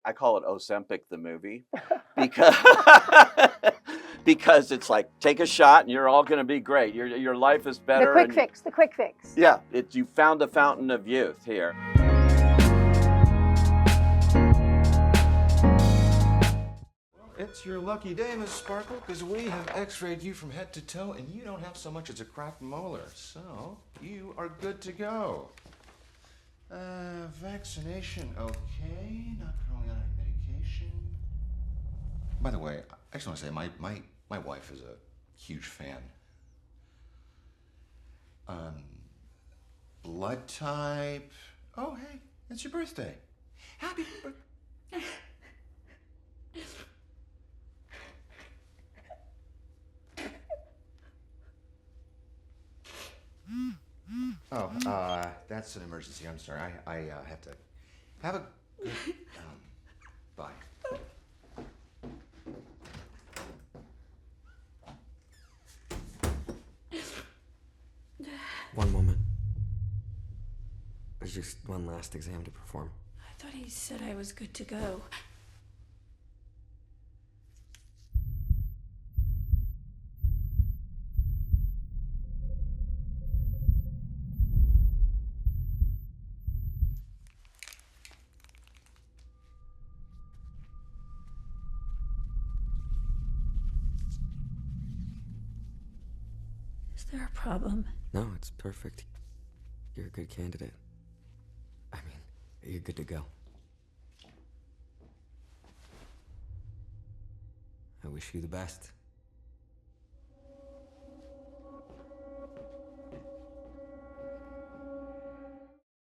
I call it Ozempic the movie because because it's like take a shot and you're all going to be great. Your life is better. The quick fix. The quick fix. Yeah, you found the fountain of youth here. It's your lucky day, Miss Sparkle, because we have x-rayed you from head to toe, and you don't have so much as a cracked molar. So, you are good to go. Vaccination, okay. Not currently on any medication. By the way, I just want to say, my wife is a huge fan. Blood type. Oh, hey, it's your birthday. Happy birthday. Oh, that's an emergency. I'm sorry. I have to have a good, bye. One moment. There's just one last exam to perform. I thought he said I was good to go. Is there a problem? No, it's perfect. You're a good candidate. I mean, you're good to go. I wish you the best.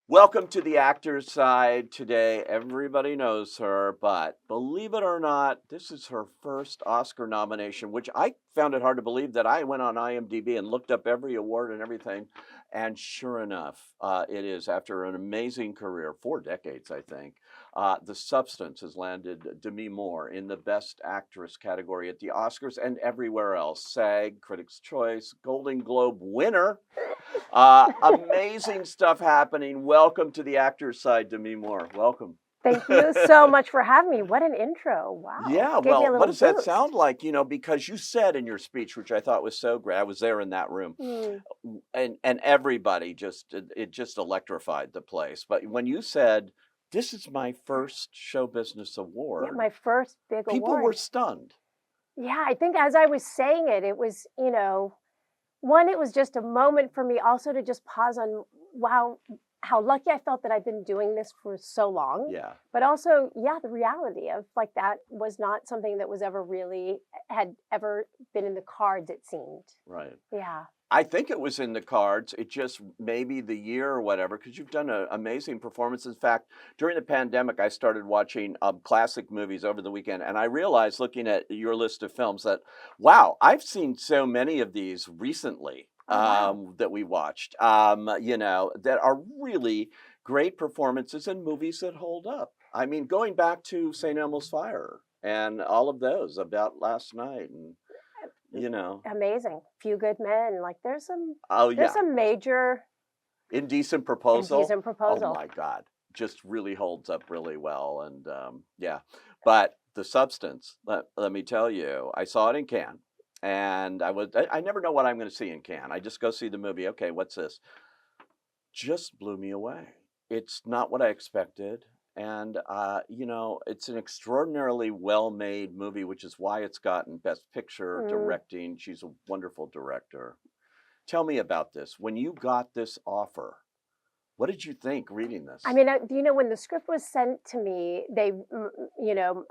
Welcome to the Actor's Side. Today, everybody knows her, but believe it or not, this is her first Oscar nomination, which I found it hard to believe that I went on IMDb and looked up every award and everything. And sure enough, it is after an amazing career, 4 decades, I think. The Substance has landed Demi Moore in the Best Actress category at the Oscars and everywhere else. SAG, Critics' Choice, Golden Globe winner. Amazing stuff happening. Welcome to the Actor's Side, Demi Moore. Welcome. Thank you so much for having me. What an intro. Wow. Yeah, Gave me a well, what does that boost. sound like? You know, because you said in your speech, which I thought was so great, I was there in that room, and everybody it just electrified the place. But when you said, this is my first show business award, Yeah, my first big people award. were stunned. Yeah, I think as I was saying it, it was, one, it was just a moment for me also to just pause on, wow, how lucky I felt that I've been doing this for so long. Yeah. But also, yeah, the reality of like that was not something that was had ever been in the cards, it seemed. Right. Yeah. I think it was in the cards. It just maybe the year or whatever, because you've done an amazing performance. In fact, during the pandemic, I started watching classic movies over the weekend, and I realized looking at your list of films that, wow, I've seen so many of these recently. That we watched, that are really great performances and movies that hold up. I mean, going back to St. Elmo's Fire and all of those about last night, and Amazing. Few Good Men. Like there's some major Indecent Proposal. Indecent Proposal. Oh my God, just really holds up really well, and But The Substance, let me tell you, I saw it in Cannes. And I never know what I'm going to see in Cannes. I just go see the movie. Okay, what's this? Just blew me away. It's not what I expected. And, it's an extraordinarily well-made movie, which is why it's gotten Best Picture, directing. She's a wonderful director. Tell me about this. When you got this offer, what did you think reading this? I mean, when the script was sent to me, they,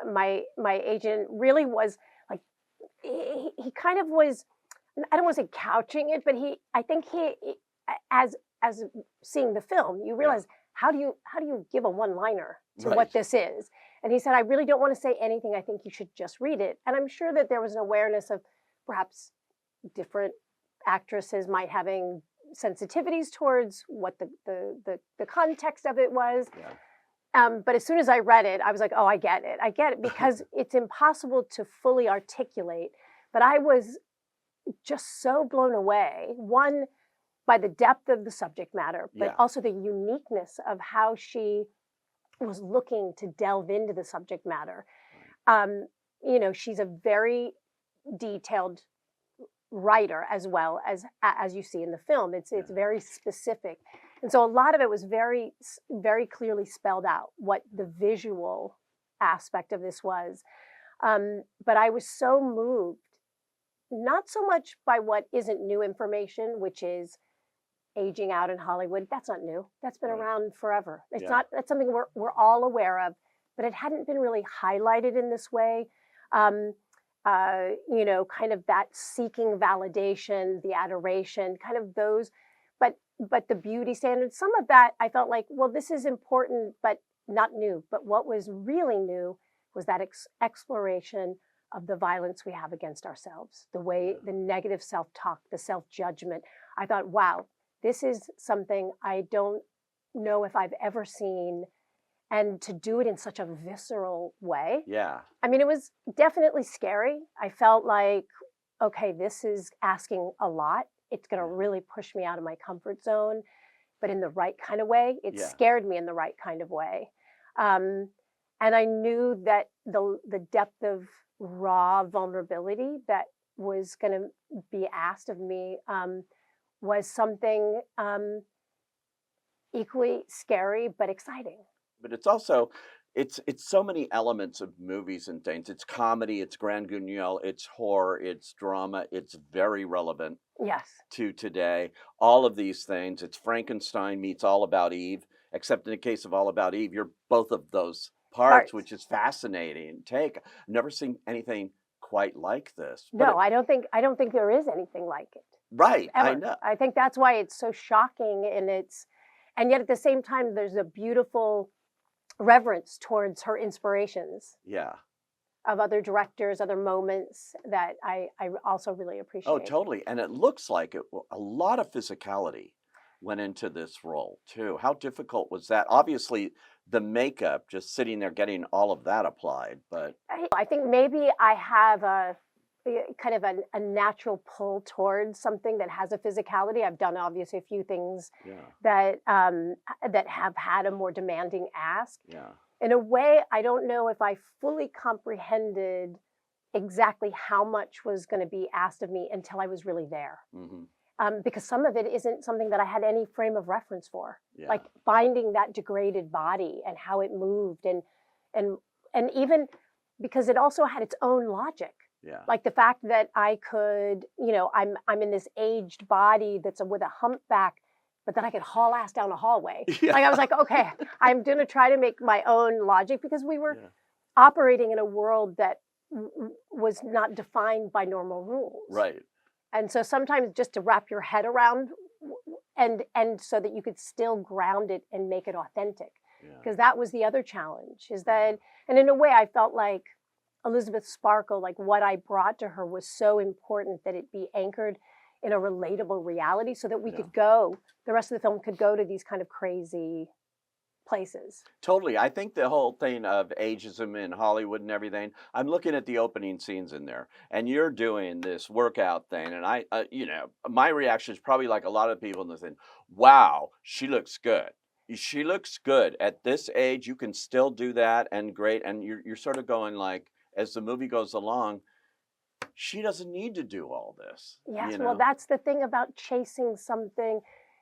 my agent really was like, he kind of was, I don't want to say couching it, but I think as seeing the film, you realize how do you give a one-liner to what this is? And he said, I really don't want to say anything. I think you should just read it. And I'm sure that there was an awareness of perhaps different actresses might having sensitivities towards what the context of it was. Yeah. But as soon as I read it, I was like, oh, I get it because it's impossible to fully articulate. But I was just so blown away, one, by the depth of the subject matter, but also the uniqueness of how she was looking to delve into the subject matter. She's a very detailed writer as well as you see in the film. It's very specific, and so a lot of it was very very clearly spelled out what the visual aspect of this was. But I was so moved, not so much by what isn't new information, which is aging out in Hollywood. That's not new. That's been around forever. It's not. That's something we're all aware of, but it hadn't been really highlighted in this way. Kind of that seeking validation, the adoration, kind of those, but the beauty standards, some of that I felt like, well, this is important, but not new. But what was really new was that exploration of the violence we have against ourselves, the negative self-talk, the self-judgment. I thought, wow, this is something I don't know if I've ever seen. And to do it in such a visceral way. Yeah. I mean, it was definitely scary. I felt like, okay, this is asking a lot. It's going to really push me out of my comfort zone, but in the right kind of way. It scared me in the right kind of way. And I knew that the depth of raw vulnerability that was going to be asked of me was something equally scary but exciting. But it's also, it's so many elements of movies and things. It's comedy, it's grand guignol, it's horror, it's drama. It's very relevant to today. All of these things. It's Frankenstein meets All About Eve, except in the case of All About Eve, you're both of those parts. Which is fascinating. I've never seen anything quite like this. No, I don't think there is anything like it. Right, ever. I know. I think that's why it's so shocking, and yet at the same time, there's a beautiful reverence towards her inspirations. Yeah. Of other directors, other moments that I also really appreciate. Oh, totally. And it looks like a lot of physicality went into this role too. How difficult was that? Obviously, the makeup, just sitting there getting all of that applied, but I think maybe I have a kind of a natural pull towards something that has a physicality. I've done obviously a few things that have had a more demanding ask. Yeah. In a way, I don't know if I fully comprehended exactly how much was going to be asked of me until I was really there. Mm-hmm. Because some of it isn't something that I had any frame of reference for. Like finding that degraded body and how it moved, and even because it also had its own logic. Yeah. Like the fact that I could, I'm in this aged body that's with a humpback, but then I could haul ass down a hallway. Like I was like, okay, I'm going to try to make my own logic, because we were operating in a world that was not defined by normal rules. Right. And so sometimes just to wrap your head around and so that you could still ground it and make it authentic. Because that was the other challenge, is that, and in a way I felt like Elizabeth Sparkle, like what I brought to her was so important that it be anchored in a relatable reality, so that we could go, the rest of the film could go to these kind of crazy places. Totally. I think the whole thing of ageism in Hollywood and everything, I'm looking at the opening scenes in there, and you're doing this workout thing, and I, my reaction is probably like a lot of people in the thing, wow, she looks good. She looks good. At this age, you can still do that, and great, and you're sort of going like, as the movie goes along, she doesn't need to do all this. Yes, well, that's the thing about chasing something,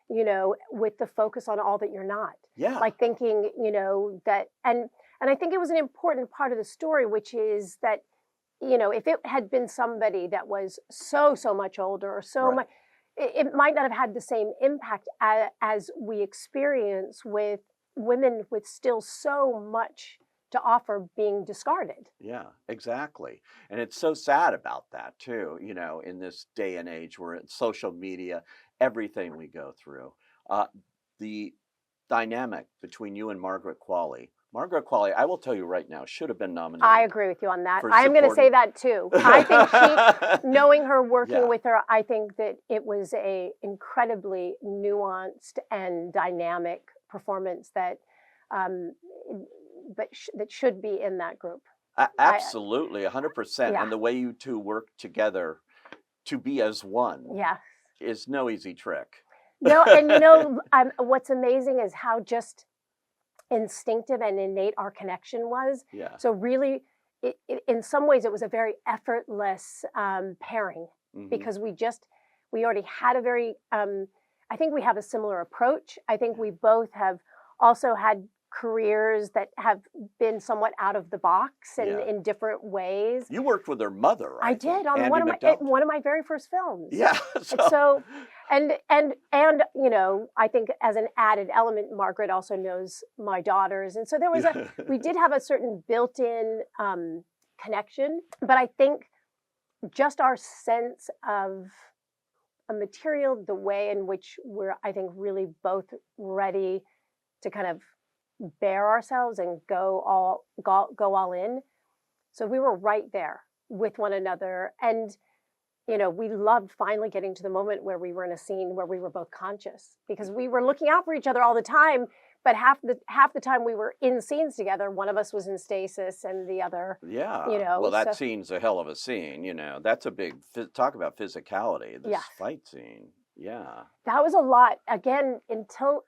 with the focus on all that you're not. Yeah. Like thinking, that, and I think it was an important part of the story, which is that, if it had been somebody that was so much older or so much, it might not have had the same impact as we experience with women with still so much to offer being discarded. Yeah, exactly. And it's so sad about that too, in this day and age where it's social media, everything we go through. The dynamic between you and Margaret Qualley. Margaret Qualley, I will tell you right now, should have been nominated. I agree with you on that. I am going to say that too. I think knowing her, working with her, I think that it was a incredibly nuanced and dynamic performance that that should be in that group. Absolutely, 100%. And the way you two work together to be as one is no easy trick. No, and what's amazing is how just instinctive and innate our connection was. Yeah. So really, in some ways, it was a very effortless pairing Mhm. because we already had a very, I think we have a similar approach. I think we both have also had careers that have been somewhat out of the box and Yeah. in different ways. You worked with her mother, I think. did on Andy one McDowell? of my very first films. Yeah. And so, and you know, I think as an added element, Margaret also knows my daughters, and so there was we did have a certain built-in connection. But I think just our sense of a material, the way in which we're, I think, really both ready to kind of bear ourselves and go all in. So we were right there with one another, and you know, we loved finally getting to the moment where we were in a scene where we were both conscious, because we were looking out for each other all the time, but half the time we were in scenes together, one of us was in stasis and the other, Yeah. you know. Well, that so, scene's a hell of a scene. You know, that's a big talk about physicality. This Yes. fight scene. Yeah. that was a lot. Again, until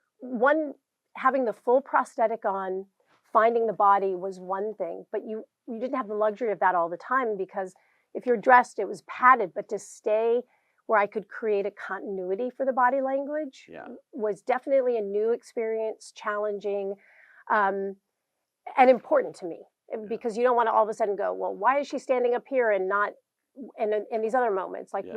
having the full prosthetic on, finding the body was one thing, but you didn't have the luxury of that all the time, because if you're dressed, it was padded, but to stay where I could create a continuity for the body language Yeah. was definitely a new experience, challenging, and important to me, because you don't want to all of a sudden go, well, why is she standing up here and not in these other moments? Like Yeah.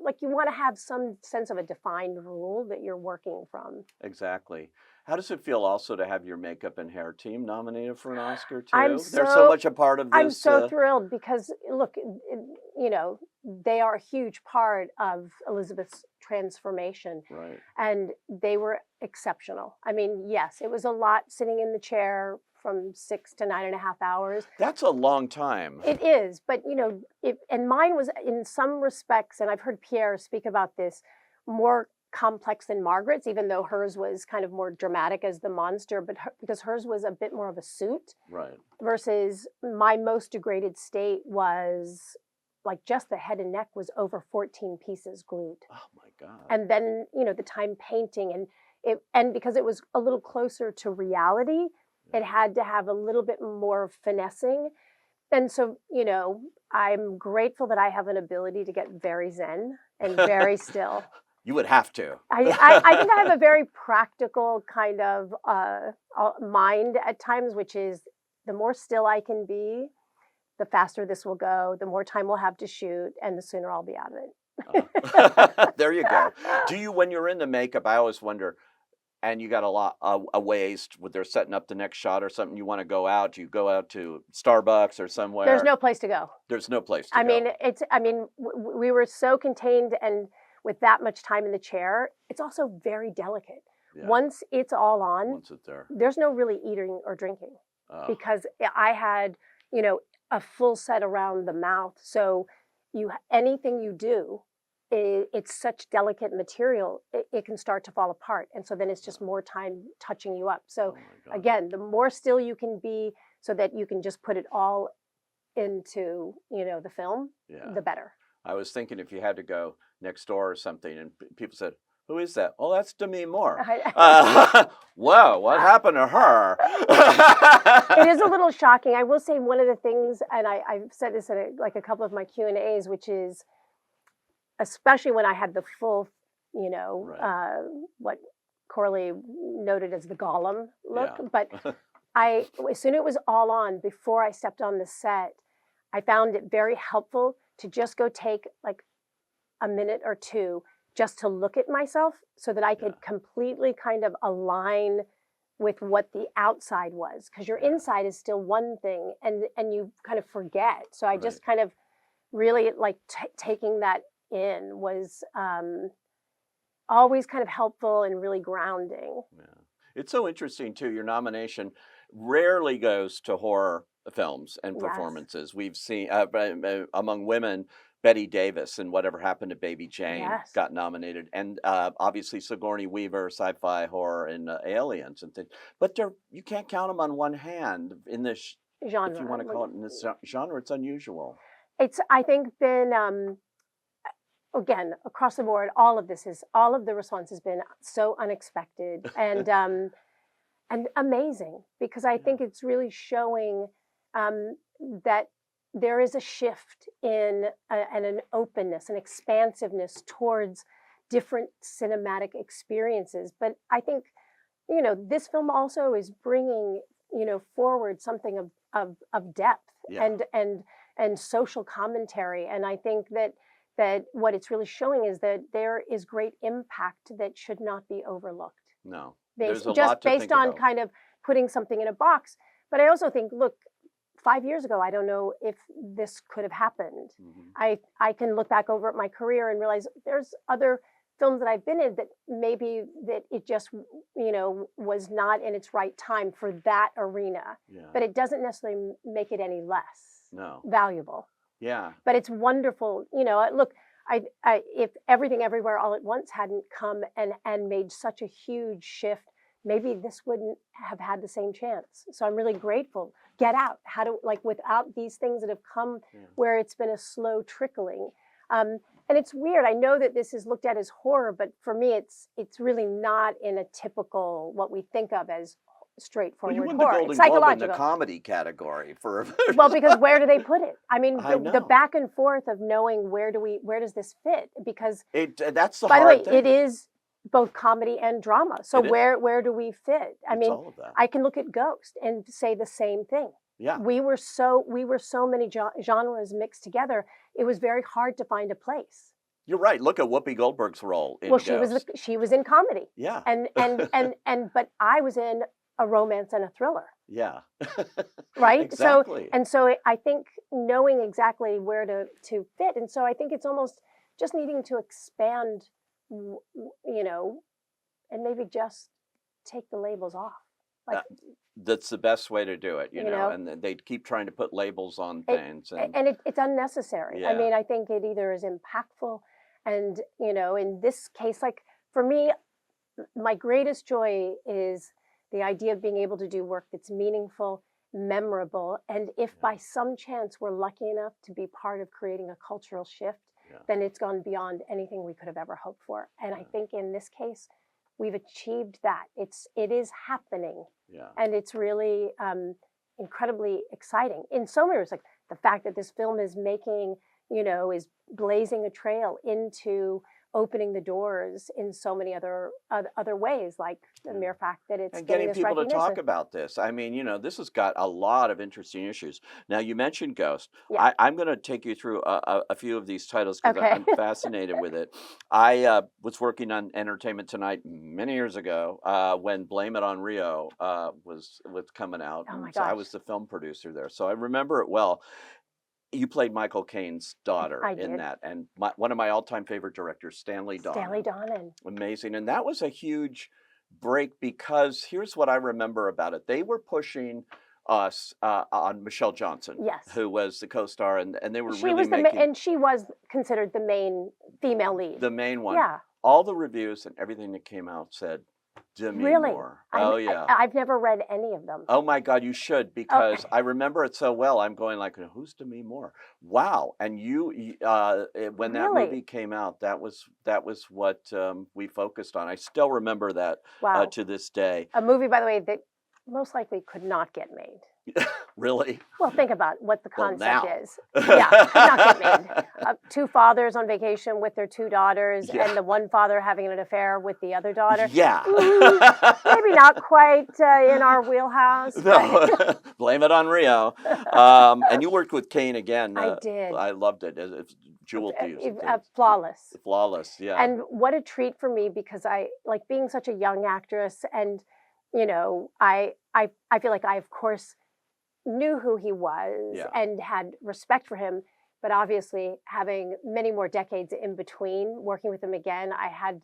like you want to have some sense of a defined rule that you're working from. Exactly. How does it feel also to have your makeup and hair team nominated for an Oscar too? I'm They're so so- much a part of this. I'm so thrilled, because look, you know, they are a huge part of Elizabeth's transformation, Right. and they were exceptional. I mean, yes, it was a lot sitting in the chair from 6 to 9.5 hours. That's a long time. It is, but you know, and mine was in some respects, and I've heard Pierre speak about this, more complex than Margaret's, even though hers was kind of more dramatic as the monster, but because hers was a bit more of a suit, Right. versus my most degraded state was like just the head and neck was over 14 pieces glued. Oh my God. And then, you know, the time painting and because it was a little closer to reality, it had to have a little bit more finessing. And so, you know, I'm grateful that I have an ability to get very zen and very still. You would have to. I think I have a very practical kind of mind at times, which is the more still I can be, the faster this will go, the more time we'll have to shoot, and the sooner I'll be out of it. There you go. Do you, when you're in the makeup, I always wonder, and you got a waist, when they're setting up the next shot or something, you want to go out, do you go out to Starbucks or somewhere? There's no place to go. There's no place to go. I mean, we were so contained, and with that much time in the chair, it's also very delicate. Yeah. Once it's all on, Once it's there. there's no really eating or drinking, Oh. because I had, you know, a full set around the mouth. So anything you do, it's such delicate material, it can start to fall apart. And so then it's just more time touching you up. So Oh my God. again, the more still you can be so that you can just put it all into, you know, the film, Yeah. the better. I was thinking if you had to go next door or something, and people said, "Who is that?" "Oh, that's Demi Moore." Whoa, what happened to her? It is a little shocking. I will say one of the things, and I've said this in like a couple of my Q&As, which is, especially when I had the full, you know, Right. what Corley noted as the Gollum look, Yeah. but as soon as it was all on, before I stepped on the set, I found it very helpful to just go take like a minute or two just to look at myself, so that I could completely kind of align with what the outside was, because your inside is still one thing, and you kind of forget. So I just kind of really like taking that in was always kind of helpful and really grounding. Yeah. It's so interesting too. Your nomination rarely goes to horror films and Yes. performances. We've seen among women, Betty Davis and Whatever Happened to Baby Jane Yes. got nominated, and obviously Sigourney Weaver, sci-fi horror, and Aliens and things. But you can't count them on one hand in this Genre. if you want to call it in this genre. It's unusual. It's, I think, been again across the board. All of the response has been so unexpected, and and amazing, because I think it's really showing that there is a shift in and an openness, an expansiveness towards different cinematic experiences. But I think, this film also is bringing, forward something of depth Yeah. and social commentary. And I think that what it's really showing is that there is great impact that should not be overlooked. No, Based, there's a just lot to based think on about. kind of putting something in a box. But I also think, look, 5 years ago, I don't know if this could have happened. I can look back over at my career and realize there's other films that I've been in that maybe that it just, was not in its right time for that arena. Yeah. But it doesn't necessarily make it any less No. valuable. Yeah. But it's wonderful. Look, I if Everything Everywhere All at Once hadn't come and made such a huge shift, maybe this wouldn't have had the same chance. So I'm really grateful. Get Out, without these things that have come where it's been a slow trickling. And it's weird. I know that this is looked at as horror, but for me, it's really not in a typical, what we think of as straightforward You won horror. the Golden It's Globe in psychological. the comedy category for. Well, because where do they put it? I mean, I the know. back and forth of knowing where does this fit? Because That's the by the hard way, thing. it is both comedy and drama. So It is. where do we fit? I It's mean, all of that. I can look at Ghost and say the same thing. Yeah. We were so many genres mixed together. It was very hard to find a place. You're right. Look at Whoopi Goldberg's role in Well, Ghost. she was in comedy. Yeah. But I was in a romance and a thriller. Yeah. Right. Exactly. So I think knowing exactly where to fit, and so I think it's almost just needing to expand, and maybe just take the labels off. That's the best way to do it, you know. know? And they keep trying to put labels on things. It's unnecessary. I Yeah. mean, I think it either is impactful, and in this case, like for me, my greatest joy is the idea of being able to do work that's meaningful, memorable, and if by some chance we're lucky enough to be part of creating a cultural shift, then it's gone beyond anything we could have ever hoped for. And I think in this case, we've achieved that. It is happening. Yeah. And it's really incredibly exciting. In so many ways, like the fact that this film is making, is blazing a trail into opening the doors in so many other ways, like the mere fact that it's And getting this people to recognition. talk about this. I mean, this has got a lot of interesting issues. Now, you mentioned Ghost. Yeah. I'm going to take you through a few of these titles because Okay. I'm fascinated with it. I was working on Entertainment Tonight many years ago when Blame It on Rio was coming out. Oh, my And so I gosh. was the film producer there, so I remember it well. You played Michael Caine's daughter I in did. that, and one of my all-time favorite directors, Stanley Donen. Stanley Donen. Amazing. And that was a huge break because here's what I remember about it. They were pushing us on Michelle Johnson, Yes. who was the co-star, and they were She really was making and she was considered the main female lead. the main one. Yeah. All the reviews and everything that came out said Demi Really? Moore. Oh, yeah. I've never read any of them. Oh my God, you should, because I remember it so well. I'm going like, who's Demi Moore? Wow! And when that Really? movie came out, that was what we focused on. I still remember that Wow. to this day. A movie, by the way, that most likely could not get made. Really? Well, think about what the Well, concept now. is. Yeah, could not get made. Two fathers on vacation with their two daughters, Yeah. and the one father having an affair with the other daughter. Yeah. Maybe not quite in our wheelhouse. but- No, blame it on Rio. And you worked with Kane again. I did. I loved it. It's jewel thieves. and things. Flawless. Flawless. Yeah. And what a treat for me, because I like being such a young actress, and I feel like I of course knew who he was Yeah. and had respect for him, but obviously having many more decades in between working with him again, I had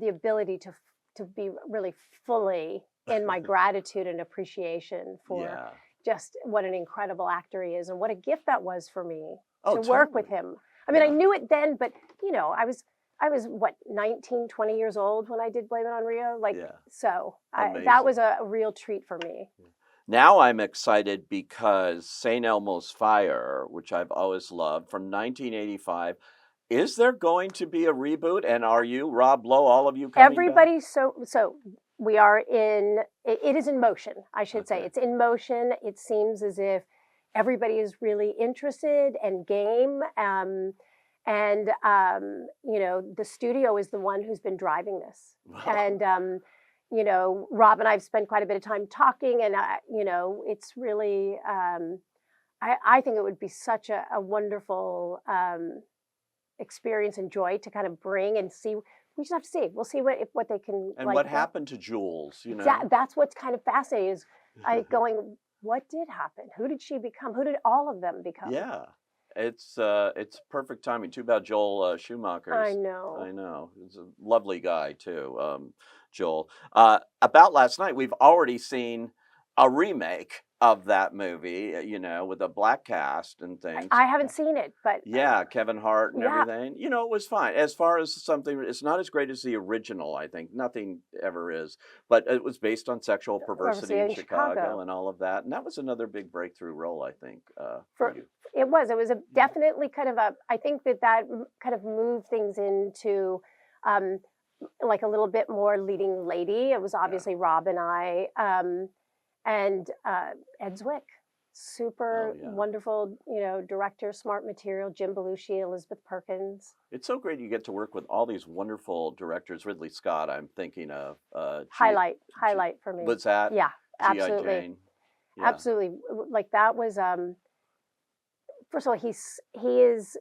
the ability to be really fully in my gratitude and appreciation for yeah. just what an incredible actor he is, and what a gift that was for me Oh, to work with totally. him. I mean, I Yeah. knew it then, but I was what, 19, 20 years old when I did Blame It on Rio. Yeah. So that was Amazing. a real treat for me. Now I'm excited because St. Elmo's Fire, which I've always loved, from 1985, is there going to be a reboot? And are you, Rob Lowe, all of you coming back? Everybody, so we are in. It is in motion, I should say. Okay. It's in motion. It seems as if everybody is really interested and game. And the studio is the one who's been driving this. Wow. And Rob and I've spent quite a bit of time talking, and it's really. I think it would be such a wonderful experience and joy to kind of bring and see. We just have to see. We'll see what they can. And what happened to Jules? That's what's kind of fascinating is going. What did happen? Who did she become? Who did all of them become? Yeah, it's perfect timing. Too bad Joel Schumacher. I know. I know. He's a lovely guy too, Joel. About last night, we've already seen a remake of that movie, with a black cast and things. I haven't seen it, but yeah, Kevin Hart and yeah. everything. It was fine. As far as something, it's not as great as the original, I think. Nothing ever is. But it was based on sexual perversity in Chicago and all of that. And that was another big breakthrough role, I think, for you. It was a definitely kind of I think that kind of moved things into like a little bit more leading lady. It was obviously Rob and I. And Ed Zwick, super wonderful, director, smart material, Jim Belushi, Elizabeth Perkins. It's so great you get to work with all these wonderful directors. Ridley Scott, I'm thinking of. Highlight for me. Was that? Yeah, G.I. absolutely. Jane? Yeah. Absolutely. Like that was, first of all, he is,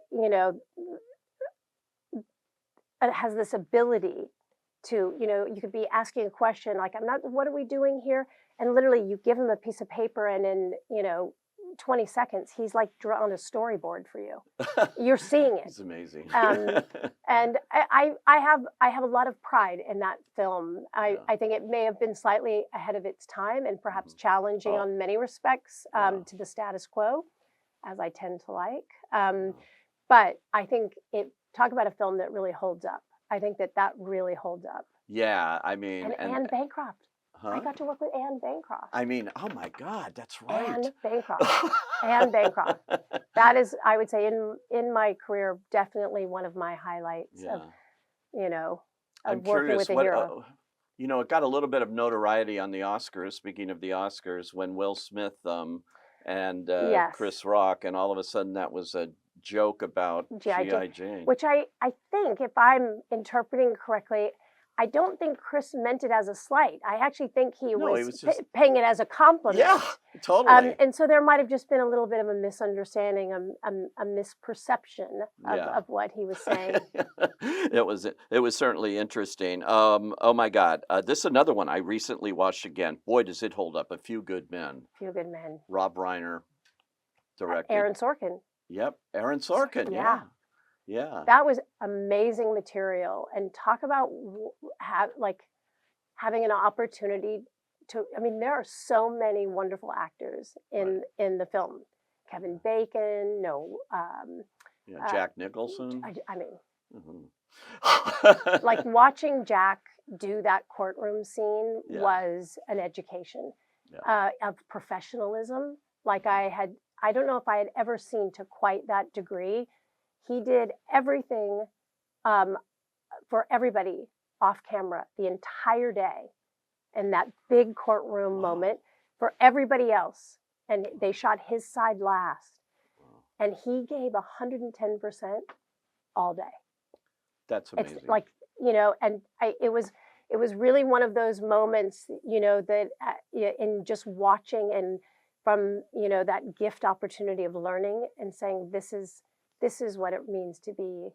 has this ability to, you could be asking a question like, what are we doing here? And literally you give him a piece of paper and in, 20 seconds, he's like drawn a storyboard for you. You're seeing it. It's amazing. And I have a lot of pride in that film. I think it may have been slightly ahead of its time and perhaps challenging on many respects to the status quo, as I tend to like. But I think talk about a film that really holds up. I think that really holds up. Yeah, I mean. And Anne Bancroft. Huh? I got to work with Anne Bancroft. I mean, oh my God, that's right. Anne Bancroft. Anne Bancroft. That is, I would say, in my career, definitely one of my highlights of I'm working curious, with a hero. It got a little bit of notoriety on the Oscars. Speaking of the Oscars, when Will Smith and Chris Rock, and all of a sudden that was a joke about G.I. Jane. Which I think, if I'm interpreting correctly, I don't think Chris meant it as a slight. I actually think he was just paying it as a compliment. Yeah, totally. And so there might have just been a little bit of a misunderstanding, a misperception of what he was saying. It was certainly interesting. Oh my God, this is another one I recently watched again. Boy, does it hold up! A Few Good Men. Few Good Men. Rob Reiner directed. Aaron Sorkin. Yep, Aaron Sorkin. Yeah. Yeah. That was amazing material, and talk about having an opportunity to. I mean, there are so many wonderful actors in the film. Kevin Bacon, Jack Nicholson. I mean, like watching Jack do that courtroom scene was an education of professionalism. Like I don't know if I had ever seen to quite that degree. He did everything for everybody off camera the entire day in that big courtroom moment for everybody else. And they shot his side last. And he gave 110% all day. That's amazing. It's like, and it was really one of those moments, that in just watching and from, that gift opportunity of learning and saying, this is what it means to be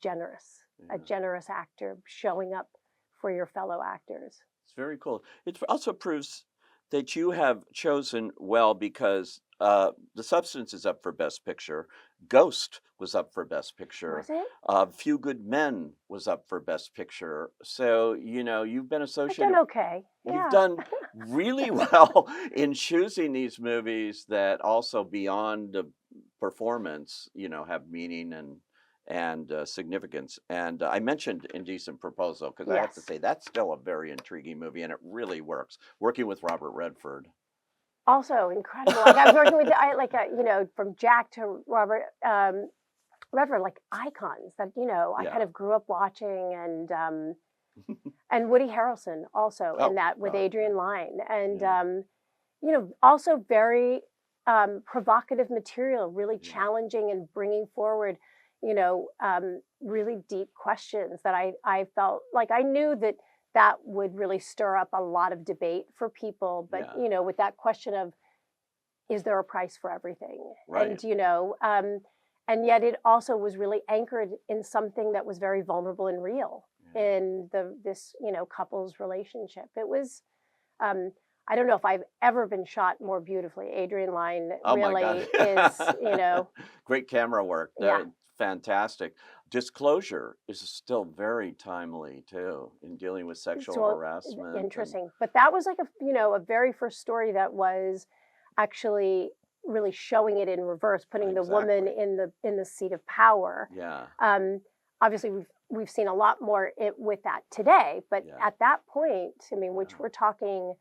generous, a generous actor showing up for your fellow actors. It's very cool. It also proves that you have chosen well because The Substance is up for Best Picture. Ghost was up for Best Picture. Was it? Few Good Men was up for Best Picture. So, you've been associated. I've done okay. You've done really well in choosing these movies that also beyond the performance, have meaning and significance. And I mentioned Indecent Proposal because I have to say that's still a very intriguing movie, and it really works. Working with Robert Redford. Also incredible. Like I was working with, from Jack to Robert Redford, like icons that I kind of grew up watching, and and Woody Harrelson also Oh, in that with oh, Adrian Lyne, and yeah. you know, also very provocative material, really Yeah. challenging and bringing forward, you know, really deep questions that I felt like I knew that that would really stir up a lot of debate for people. But, Yeah. you know, with that question of, is there a price for everything? Right. And, you know, and yet it also was really anchored in something that was very vulnerable and real Yeah. in this, you know, couple's relationship. It was, I don't know if I've ever been shot more beautifully. Adrian Lyne Oh my really God. is, you know, Great camera work. yeah, Fantastic. Disclosure is still very timely too in dealing with sexual so harassment. interesting. But that was like a, you know, a very first story that was actually really showing it in reverse, putting the woman Exactly. in the seat of power. Yeah. Obviously, we've seen a lot more with that today, but Yeah. at that point, I mean, which Wow. we're talking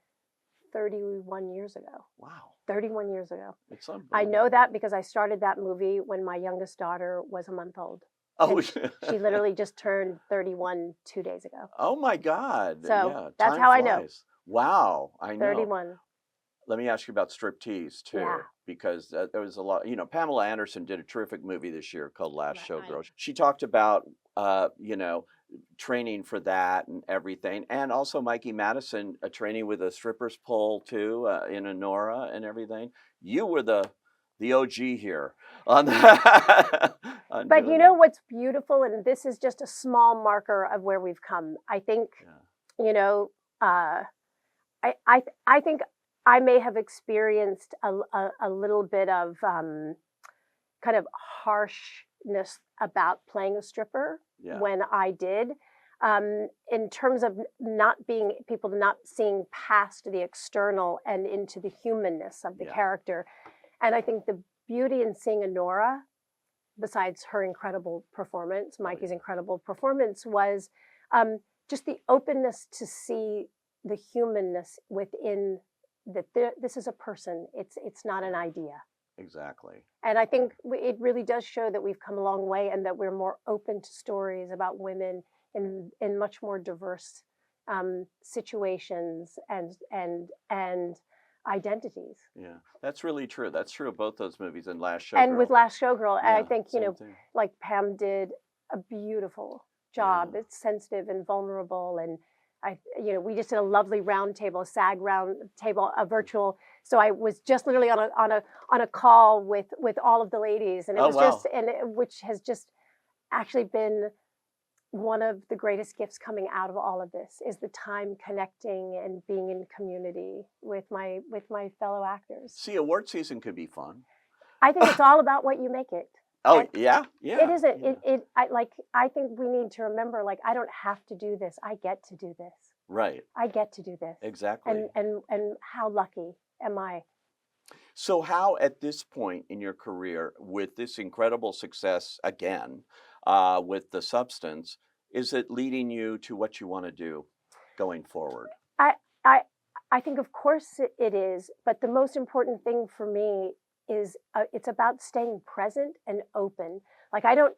31 years ago. Wow. 31 years ago. It's I unbelievable. know that because I started that movie when my youngest daughter was a month old. Oh, And she literally just turned 31 2 days ago. oh my God. So Yeah. that's Time how I know. flies. Wow. I know. 31. Let me ask you about striptease too, Yeah. because there was a lot. You know, Pamela Anderson did a terrific movie this year called Last Right. Showgirl. She talked about, you know, training for that and everything, and also Mikey Madison training with a strippers pole too in Honora and everything. You were the OG here on that. on But doing you know what's beautiful, and this is just a small marker of where we've come. I think, that. you know, I think I may have experienced a little bit of kind of harshness about playing a stripper Yeah. when I did, in terms of not being people not seeing past the external and into the humanness of the Yeah. character. And I think the beauty in seeing Honora, besides her incredible performance, Mikey's incredible performance, was just the openness to see the humanness within that. This is a person. It's not an idea. Exactly. And I think it really does show that we've come a long way and that we're more open to stories about women in much more diverse situations and identities. Yeah, that's really true. That's true of both those movies and Last Showgirl. And with Last Showgirl, Yeah, I think, you same know, thing. like Pam did a beautiful job. Yeah. It's sensitive and vulnerable. And you know, we just did a lovely round table, a SAG round table, a virtual. So I was just literally on a call with all of the ladies, and it Oh, was wow. just, which has just actually been one of the greatest gifts coming out of all of this is the time connecting and being in community with my fellow actors. See, award season could be fun. I think it's all about what you make it. Oh, And yeah. It isn't. Yeah. I think we need to remember, like, I don't have to do this. I get to do this. Right. I get to do this. Exactly. And how lucky am I? So how at this point in your career, with this incredible success again, with The Substance, is it leading you to what you want to do going forward? I think, of course, it is. But the most important thing for me is it's about staying present and open. Like, I don't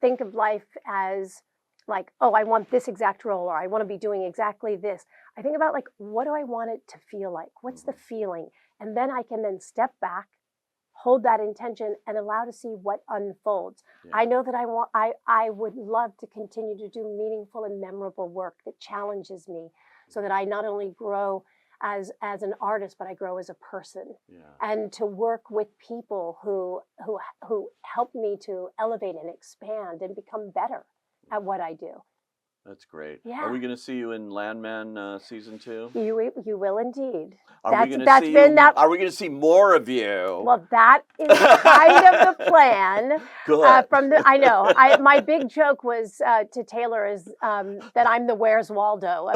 think of life as like, oh, I want this exact role, or I want to be doing exactly this. I think about, like, what do I want it to feel like? What's the feeling? And then I can then step back, hold that intention, and allow to see what unfolds. Yeah. I know that I would love to continue to do meaningful and memorable work that challenges me, so that I not only grow as an artist, but I grow as a person. Yeah. And to work with people who help me to elevate and expand and become better at what I do. That's great. Yeah. Are we going to see you in Landman season 2? You will indeed. Are we going to see more of you? Well, that is kind of the plan. Good. I know. My big joke was to Taylor is that I'm the Where's Waldo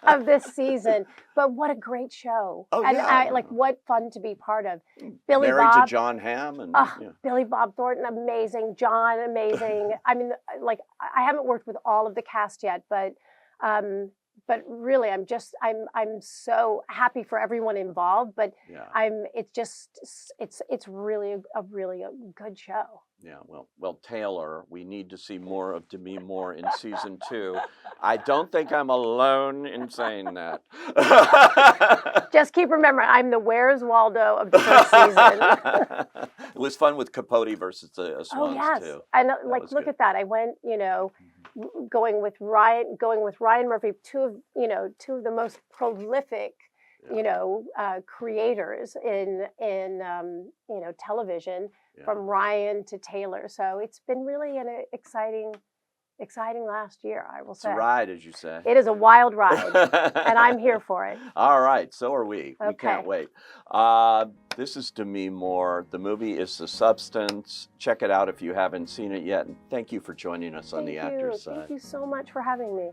of this season. But what a great show! Oh, and yeah. What fun to be part of. Billy Married Bob to John Hamm and yeah. Billy Bob Thornton, amazing. John, amazing. I mean, like, I haven't worked with all of the cast yet, but really, I'm so happy for everyone involved. But Yeah. it's really a good show. Yeah, well, Taylor, we need to see more of Demi Moore in season 2. I don't think I'm alone in saying that. Just keep remembering, I'm the Where's Waldo of the first season. It was fun with Capote versus the Oh Swans yes, too. and That like was look good. at that. I went, going with Ryan Murphy, two of the most prolific, creators in television, Yeah. from Ryan to Taylor. So it's been really an exciting last year, I will It's say. a ride, as you say. It is a wild ride, and I'm here for it. All right, so are we. We can't Okay. wait. This is Demi Moore. The movie is The Substance. Check it out if you haven't seen it yet. And thank you for joining us on The Actor's Side. Thank you so much for having me.